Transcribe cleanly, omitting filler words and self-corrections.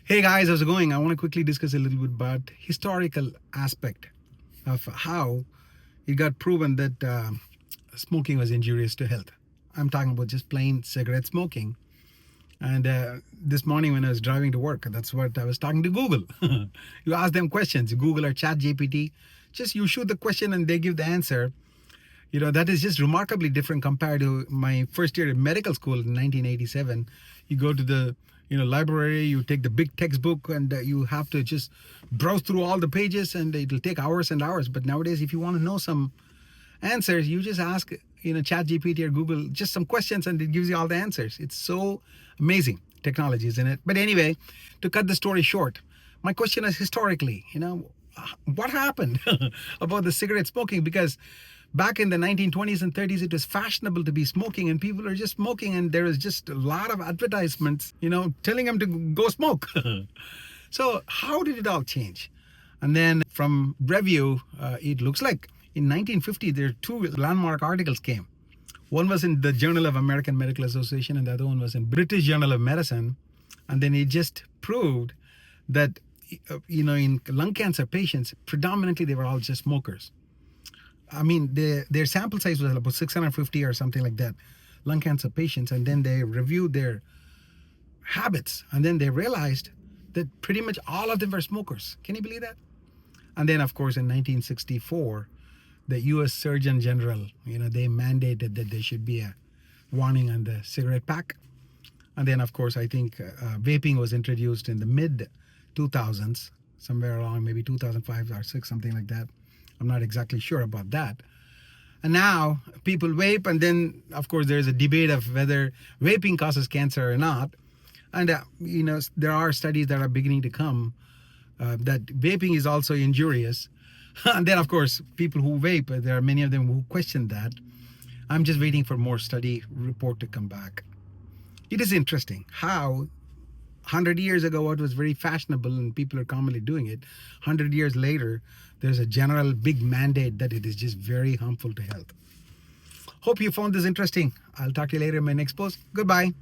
Hey guys, how's it going? I want to quickly discuss a little bit about historical aspect of how it got proven that smoking was injurious to health. I'm talking about just plain cigarette smoking. And this morning when I was driving to work, that's what I was talking to Google. You ask them questions, Google or Chat GPT, just you shoot the question and they give the answer. That is just remarkably different compared to my first year in medical school in 1987. You go to the library, you take the big textbook, and you have to just browse through all the pages, and it'll take hours and hours. But nowadays, if you want to know some answers, you just ask Chat GPT or Google just some questions, and it gives you all the answers. It's so amazing technology, isn't it? But anyway, to cut the story short, my question is historically, what happened about the cigarette smoking? Because back in the 1920s and 30s, it was fashionable to be smoking, and people are just smoking, and there was just a lot of advertisements, telling them to go smoke. So how did it all change? And then from review, it looks like in 1950, there two landmark articles came. One was in the Journal of American Medical Association, and the other one was in British Journal of Medicine. And then it just proved that, in lung cancer patients, predominantly they were all just smokers. I mean, their sample size was about 650 or something like that, lung cancer patients. And then they reviewed their habits, and then they realized that pretty much all of them were smokers. Can you believe that? And then, of course, in 1964, the U.S. Surgeon General, they mandated that there should be a warning on the cigarette pack. And then, of course, I think vaping was introduced in the mid 2000s, somewhere along maybe 2005 or 6, something like that. I'm not exactly sure about that. And now people vape, and then, of course, there's a debate of whether vaping causes cancer or not. And, there are studies that are beginning to come that vaping is also injurious. And then, of course, people who vape, there are many of them who question that. I'm just waiting for more study report to come back. It is interesting how 100 years ago what was very fashionable and people are commonly doing it. 100 years later, there's a general big mandate that it is just very harmful to health. Hope you found this interesting. I'll talk to you later in my next post. Goodbye.